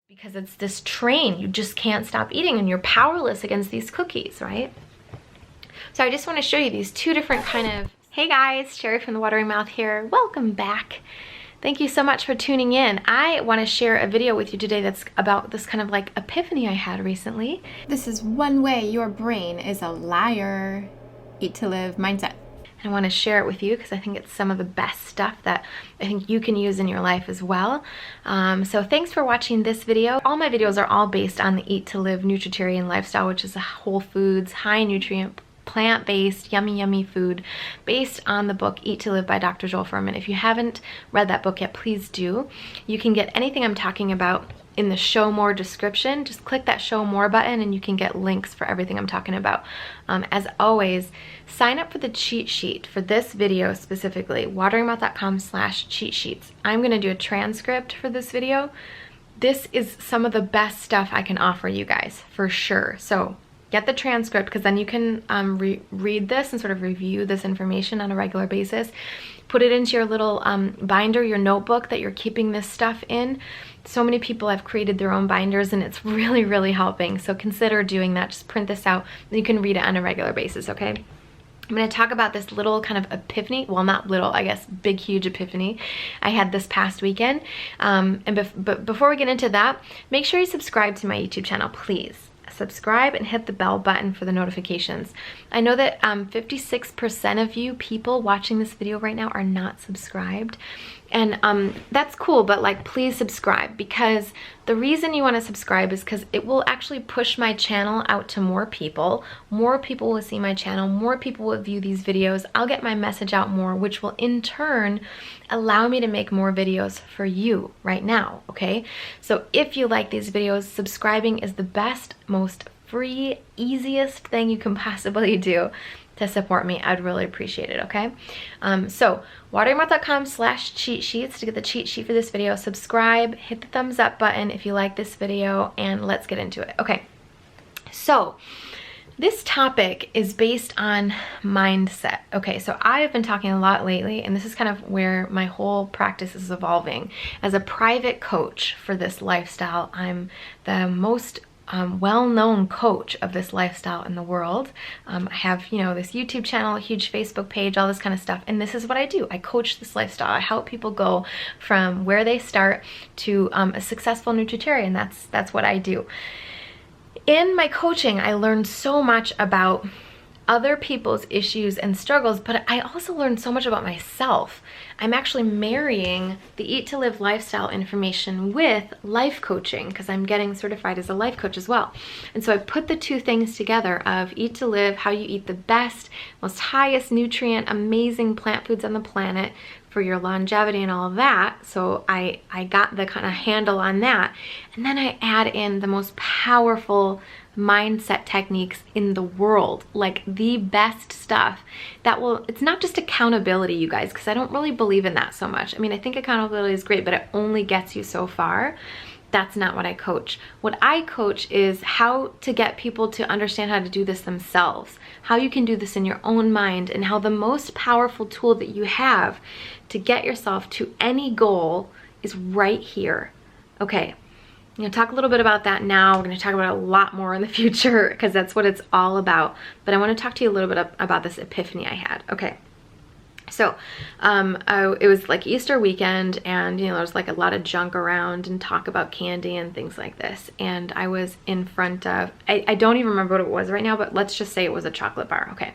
because it's this train. You just can't stop eating and you're powerless against these cookies, right? So I just want to show you these two different kind of, hey guys, Cheri from the Watering Mouth here. Welcome back. Thank you so much for tuning in. I want to share a video with you today that's about this kind of like epiphany I had recently. This is one way your brain is a liar. Eat to live mindset. I want to share it with you because I think it's some of the best stuff that I think you can use in your life as well. So thanks for watching this video. All my videos are all based on the Eat to Live Nutritarian lifestyle, which is a whole foods, high nutrient, plant-based, yummy food based on the book Eat to Live by Dr. Joel Fuhrman. If you haven't read that book yet, please do. You can get anything I'm talking about in the show more description. Just click that show more button and you can get links for everything I'm talking about. As always, sign up for the cheat sheet for this video specifically, wateringmouth.com/cheat sheets. I'm gonna do a transcript for this video. This is some of the best stuff I can offer you guys, for sure. So get the transcript because then you can read this and sort of review this information on a regular basis. Put it into your little binder, your notebook that you're keeping this stuff in. So many people have created their own binders and it's really helping. So consider doing that. Just print this out and you can read it on a regular basis, okay? I'm going to talk about this little kind of epiphany, well not little, I guess big huge epiphany I had this past weekend. But before we get into that, make sure you subscribe to my YouTube channel, please. Subscribe and hit the bell button for the notifications. I know that 56% of you people watching this video right now are not subscribed, and that's cool, but like please subscribe, because the reason you want to subscribe is because it will actually push my channel out to more people. More people will see my channel, more people will view these videos. I'll get my message out more, which will in turn allow me to make more videos for you right now, okay? So if you like these videos, subscribing is the best, most free, easiest thing you can possibly do to support me. I'd really appreciate it, okay? So wateringmouth.com/cheat sheets to get the cheat sheet for this video. Subscribe, hit the thumbs up button if you like this video, and let's get into it. Okay, so this topic is based on mindset. Okay, so I have been talking a lot lately, and this is kind of where my whole practice is evolving. As a private coach for this lifestyle, I'm the most well-known coach of this lifestyle in the world. I have, you know, this YouTube channel, a huge Facebook page, all this kind of stuff, and this is what I do. I coach this lifestyle. I help people go from where they start to a successful nutritarian. That's what I do. In my coaching, I learned so much about other people's issues and struggles, but I also learned so much about myself. I'm actually marrying the Eat to Live lifestyle information with life coaching because I'm getting certified as a life coach as well. And so I put the two things together of Eat to Live, how you eat the best, most highest nutrient, amazing plant foods on the planet for your longevity and all of that. So I got the kind of handle on that. And then I add in the most powerful mindset techniques in the world, like the best stuff that will, it's not just accountability, you guys, because I don't really believe in that so much. I mean, I think accountability is great, but it only gets you so far. That's not what I coach. What I coach is how to get people to understand how to do this themselves, how you can do this in your own mind, and how the most powerful tool that you have to get yourself to any goal is right here. Okay. I'm going to talk a little bit about that now. We're going to talk about it a lot more in the future because that's what it's all about. But I want to talk to you a little bit about this epiphany I had. Okay. So it was like Easter weekend, and you know, there's like a lot of junk around and talk about candy and things like this. And I was in front of, I don't even remember what it was right now, but let's just say it was a chocolate bar. Okay.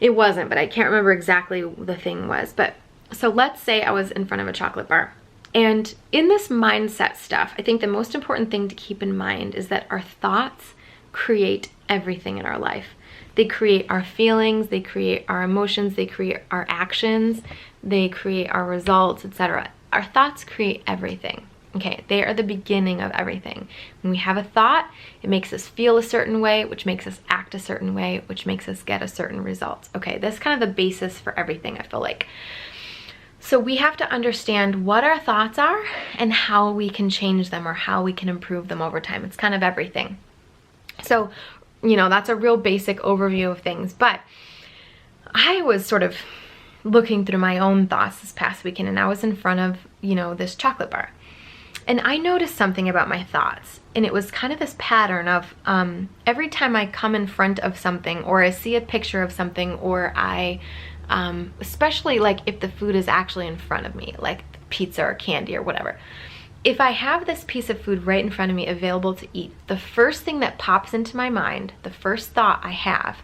It wasn't, but I can't remember exactly what the thing was. But so let's say I was in front of a chocolate bar. And in this mindset stuff, I think the most important thing to keep in mind is that our thoughts create everything in our life. They create our feelings, they create our emotions, they create our actions, they create our results, etc. Our thoughts create everything. Okay, they are the beginning of everything. When we have a thought, it makes us feel a certain way, which makes us act a certain way, which makes us get a certain result. Okay, that's kind of the basis for everything, I feel like. So we have to understand what our thoughts are and how we can change them or how we can improve them over time. It's kind of everything. So, you know, that's a real basic overview of things. But I was sort of looking through my own thoughts this past weekend, and I was in front of, you know, this chocolate bar. And I noticed something about my thoughts, and it was kind of this pattern of every time I come in front of something, or I see a picture of something, or I, especially like if the food is actually in front of me, like pizza or candy or whatever, if I have this piece of food right in front of me available to eat, the first thing that pops into my mind, the first thought I have,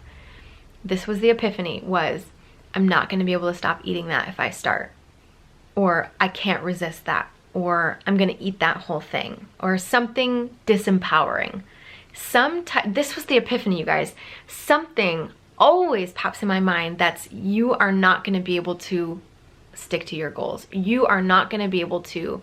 this was the epiphany, was I'm not going to be able to stop eating that if I start, or I can't resist that, or I'm going to eat that whole thing, or something disempowering. This was the epiphany, you guys. Something always pops in my mind that's, you are not going to be able to stick to your goals. You are not going to be able to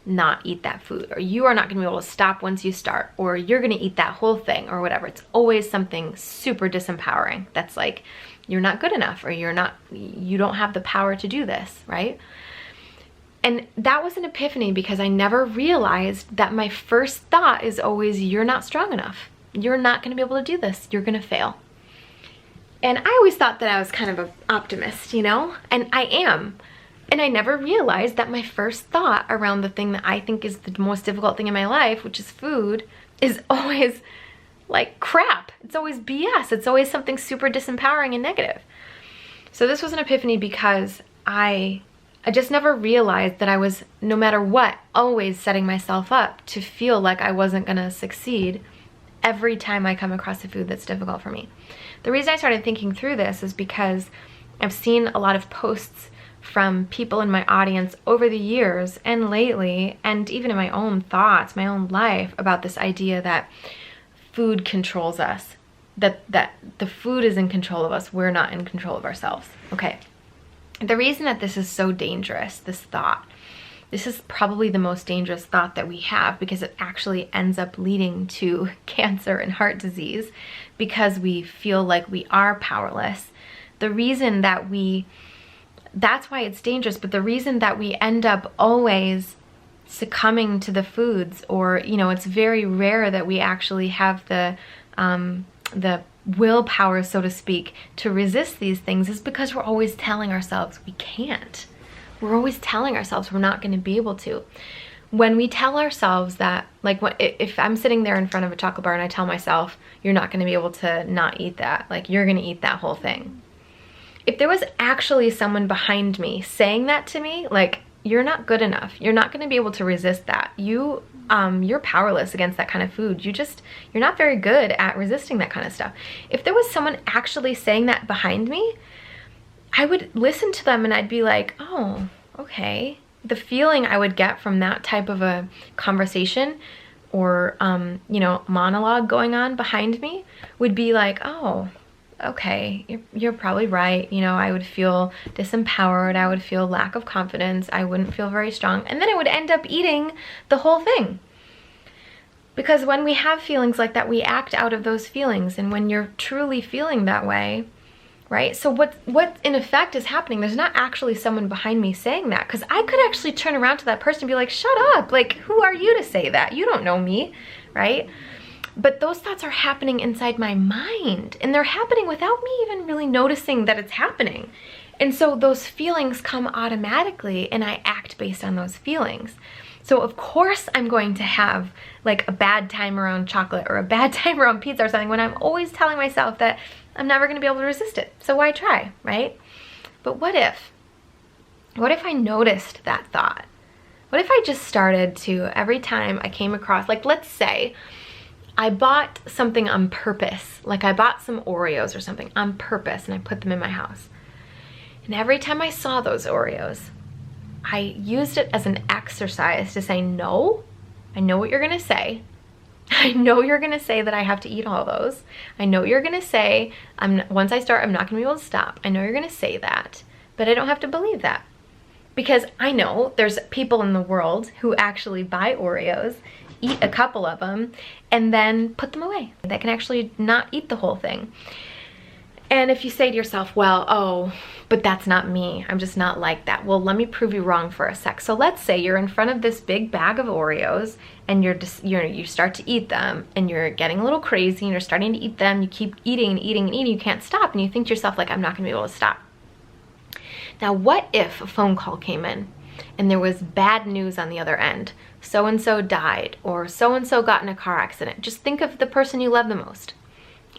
not eat that food, or you are not going to be able to stop once you start, or you're going to eat that whole thing, or whatever. It's always something super disempowering that's like, you're not good enough, or you don't have the power to do this, right? And that was an epiphany because I never realized that my first thought is always, you're not strong enough. You're not going to be able to do this. You're going to fail. And I always thought that I was kind of an optimist, you know, and I am. And I never realized that my first thought around the thing that I think is the most difficult thing in my life, which is food, is always like crap. It's always BS. It's always something super disempowering and negative. So this was an epiphany because I just never realized that I was, no matter what, always setting myself up to feel like I wasn't gonna succeed every time I come across a food that's difficult for me. The reason I started thinking through this is because I've seen a lot of posts from people in my audience over the years and lately, and even in my own thoughts, my own life, about this idea that food controls us, that the food is in control of us, we're not in control of ourselves. Okay, the reason that this is so dangerous, this thought, this is probably the most dangerous thought that we have, because it actually ends up leading to cancer and heart disease, because we feel like we are powerless. The reason that that's why it's dangerous, but the reason that we end up always succumbing to the foods, or, you know, it's very rare that we actually have the willpower, so to speak, to resist these things, is because we're always telling ourselves we can't. We're always telling ourselves we're not going to be able to. When we tell ourselves that, like, if I'm sitting there in front of a chocolate bar and I tell myself, you're not going to be able to not eat that, like, you're going to eat that whole thing. If there was actually someone behind me saying that to me, like, you're not good enough, you're not going to be able to resist that, you're powerless against that kind of food, you're not very good at resisting that kind of stuff. If there was someone actually saying that behind me, I would listen to them and I'd be like, oh, okay. The feeling I would get from that type of a conversation, or you know, monologue going on behind me, would be like, oh, okay, you're probably right. You know, I would feel disempowered, I would feel lack of confidence, I wouldn't feel very strong, and then I would end up eating the whole thing. Because when we have feelings like that, we act out of those feelings, and when you're truly feeling that way, right? So what in effect is happening, there's not actually someone behind me saying that, because I could actually turn around to that person and be like, shut up, like, who are you to say that? You don't know me, right? But those thoughts are happening inside my mind, and they're happening without me even really noticing that it's happening. And so those feelings come automatically, and I act based on those feelings. So of course I'm going to have like a bad time around chocolate, or a bad time around pizza or something, when I'm always telling myself that I'm never gonna be able to resist it. So why try, right? But what if I noticed that thought? What if I just started to, every time I came across, like, let's say I bought something on purpose, like I bought some Oreos or something on purpose, and I put them in my house. And every time I saw those Oreos, I used it as an exercise to say, no, I know what you're gonna say. I know you're gonna say that I have to eat all those. I know you're gonna say, once I start, I'm not gonna be able to stop. I know you're gonna say that, but I don't have to believe that. Because I know there's people in the world who actually buy Oreos, eat a couple of them, and then put them away. They can actually not eat the whole thing. And if you say to yourself, well, oh, but that's not me, I'm just not like that. Well, let me prove you wrong for a sec. So let's say you're in front of this big bag of Oreos, and you start to eat them, and you're getting a little crazy, and you're starting to eat them, you keep eating and eating and eating, you can't stop, and you think to yourself, like, I'm not gonna be able to stop. Now, what if a phone call came in, and there was bad news on the other end so-and-so died, or so-and-so got in a car accident. Just think of the person you love the most,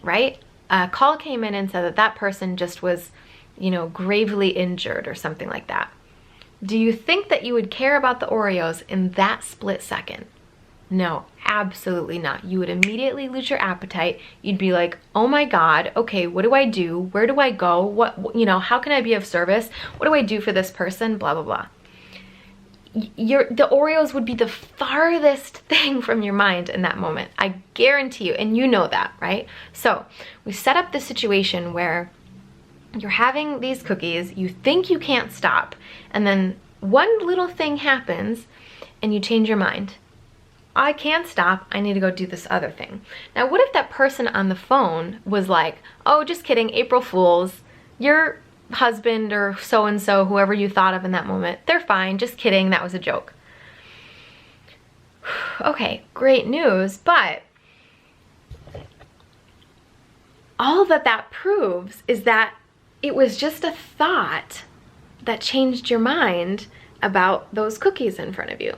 right? A call came in and said that that person just was, you know, gravely injured or something like that. Do you think that you would care about the Oreos in that split second? No, absolutely not. You would immediately lose your appetite. You'd be like, oh my God, okay, what do I do? Where do I go? What, you know, how can I be of service? What do I do for this person? Blah, blah, blah. The Oreos would be the farthest thing from your mind in that moment. I guarantee you, and you know that, right? So we set up the situation where you're having these cookies, you think you can't stop, and then one little thing happens and you change your mind. I can't stop, I need to go do this other thing. Now, what if that person on the phone was like, oh, just kidding, April Fools, your husband or so-and-so, whoever you thought of in that moment, they're fine, just kidding, that was a joke. Okay, great news, but all that that proves is that it was just a thought that changed your mind about those cookies in front of you.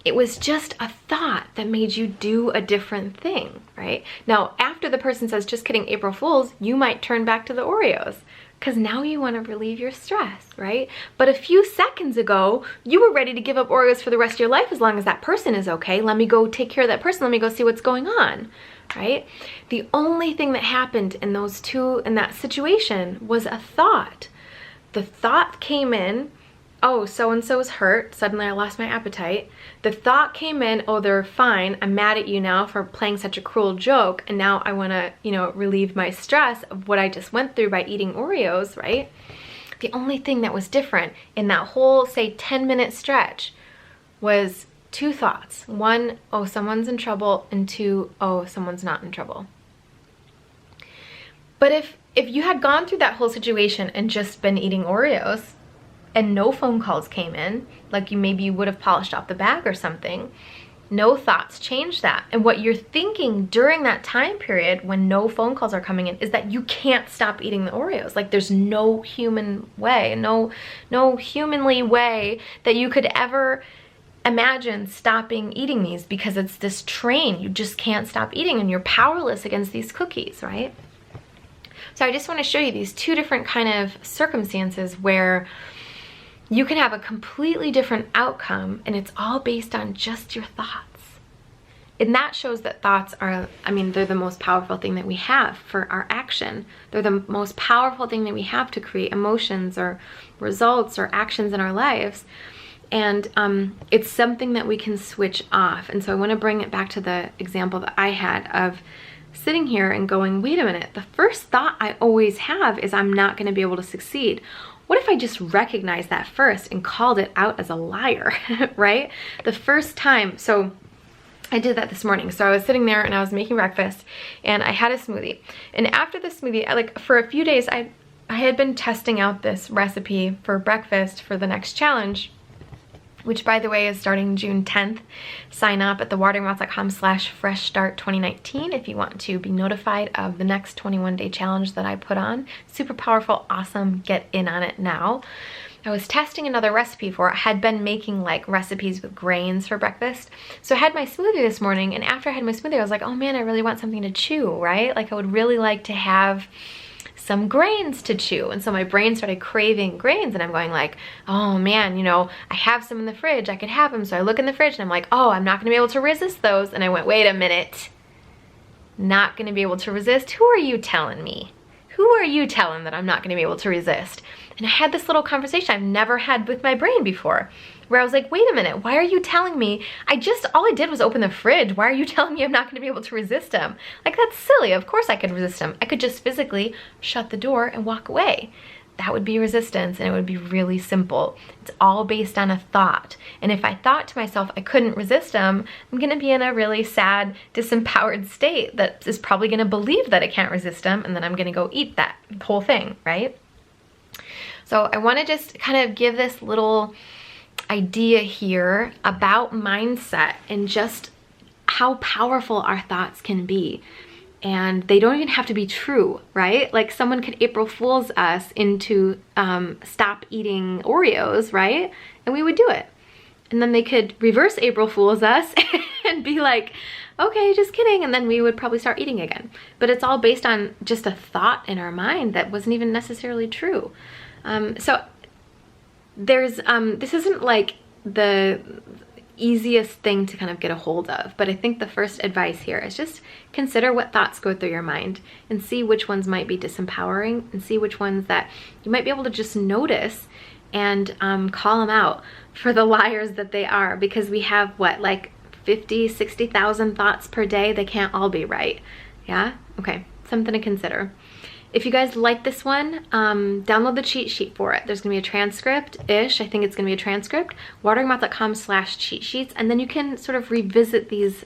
It was just a thought that made you do a different thing, right? Now, after the person says, just kidding, April Fools, you might turn back to the Oreos because now you want to relieve your stress, right? But a few seconds ago, you were ready to give up Oreos for the rest of your life as long as that person is okay. Let me go take care of that person. Let me go see what's going on, right? The only thing that happened in that situation was a thought. The thought came in, oh, so-and-so's hurt, suddenly I lost my appetite. The thought came in, oh, they're fine, I'm mad at you now for playing such a cruel joke, and now I wanna, you know, relieve my stress of what I just went through by eating Oreos, right? The only thing that was different in that whole, say, 10-minute stretch was two thoughts. One, oh, someone's in trouble, and two, oh, someone's not in trouble. But if you had gone through that whole situation and just been eating Oreos, and no phone calls came in, like maybe you would have polished off the bag or something, no thoughts change that. And what you're thinking during that time period when no phone calls are coming in is that you can't stop eating the Oreos. Like there's no human way, no humanly way that you could ever imagine stopping eating these, because it's this train. You just can't stop eating and you're powerless against these cookies, right? So I just want to show you these two different kind of circumstances where you can have a completely different outcome, and it's all based on just your thoughts. And that shows that thoughts are, I mean, they're the most powerful thing that we have for our action. They're the most powerful thing that we have to create emotions or results or actions in our lives. And it's something that we can switch off. And so I want to bring it back to the example that I had of sitting here and going, wait a minute, the first thought I always have is I'm not going to be able to succeed. What if I just recognized that first and called it out as a liar, right? The first time, so I did that this morning. So I was sitting there and I was making breakfast and I had a smoothie. And after the smoothie, like for a few days, I had been testing out this recipe for breakfast for the next challenge, which by the way is starting June 10th. Sign up at thewateringmouth.com/freshstart2019 if you want to be notified of the next 21-day challenge that I put on. Super powerful, awesome, get in on it now. I was testing another recipe for it. I had been making like recipes with grains for breakfast. So I had my smoothie this morning, and after I had my smoothie, I was like, oh man, I really want something to chew, right? Like I would really like to have some grains to chew. And so my brain started craving grains, and I'm going like, oh man, you know, I have some in the fridge, I could have them. So I look in the fridge and I'm like, oh, I'm not gonna be able to resist those. And I went, wait a minute, not gonna be able to resist? Who are you telling me? Who are you telling that I'm not gonna be able to resist? And I had this little conversation I've never had with my brain before, where I was like, wait a minute, why are you telling me? All I did was open the fridge. Why are you telling me I'm not gonna be able to resist them? Like, that's silly. Of course I could resist them. I could just physically shut the door and walk away. That would be resistance, and it would be really simple. It's all based on a thought. And if I thought to myself I couldn't resist them, I'm gonna be in a really sad, disempowered state that is probably gonna believe that I can't resist them, and then I'm gonna go eat that whole thing, right? So I wanna just kind of give this little idea here about mindset and just how powerful our thoughts can be. And they don't even have to be true, right? Like someone could April Fool's us into stop eating Oreos, right? And we would do it. And then they could reverse April Fool's us and be like, okay, just kidding. And then we would probably start eating again. But it's all based on just a thought in our mind that wasn't even necessarily true. So there's, this isn't like the easiest thing to kind of get a hold of, but I think the first advice here is just consider what thoughts go through your mind and see which ones might be disempowering and see which ones that you might be able to just notice and call them out for the liars that they are, because we have what, like 50, 60,000 thoughts per day. They can't all be right. Yeah? Okay, something to consider. If you guys like this one, download the cheat sheet for it. There's gonna be a transcript-ish. I think it's gonna be a transcript. wateringmouth.com/cheat sheets, and then you can sort of revisit these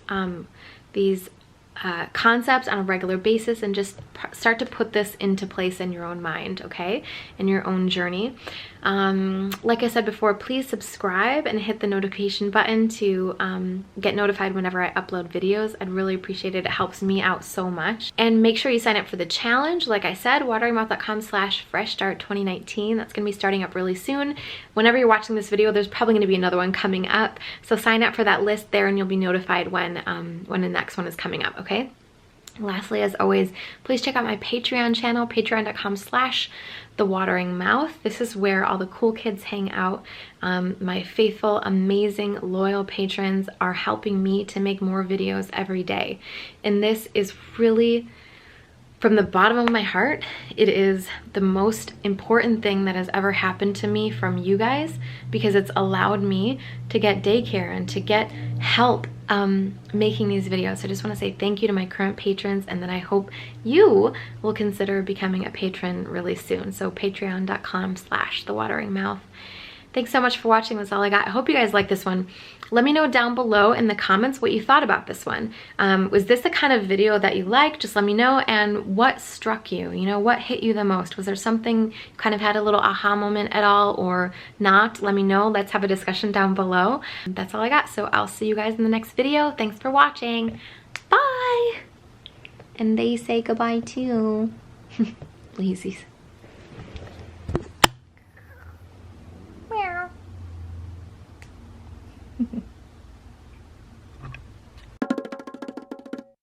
concepts on a regular basis and just start to put this into place in your own mind, okay? In your own journey. Like I said before, please subscribe and hit the notification button to get notified whenever I upload videos. I'd really appreciate it. It helps me out so much. And make sure you sign up for the challenge. Like I said, wateringmouth.com/freshstart2019. That's gonna be starting up really soon. Whenever you're watching this video, there's probably gonna be another one coming up. So sign up for that list there and you'll be notified when the next one is coming up, okay? Lastly, as always, please check out my Patreon channel, patreon.com/thewateringmouth. This is where all the cool kids hang out. My faithful, amazing, loyal patrons are helping me to make more videos every day. And this is really, from the bottom of my heart, it is the most important thing that has ever happened to me from you guys, because it's allowed me to get daycare and to get help making these videos. So I just want to say thank you to my current patrons, and then I hope you will consider becoming a patron really soon. So patreon.com/thewateringmouth. Thanks so much for watching. That's all I got. I hope you guys like this one. Let me know down below in the comments what you thought about this one. Was this the kind of video that you liked? Just let me know. And what struck you? You know, what hit you the most? Was there something you kind of had a little aha moment at all or not? Let me know. Let's have a discussion down below. That's all I got. So I'll see you guys in the next video. Thanks for watching. Bye. And they say goodbye too. Lazies. Meow.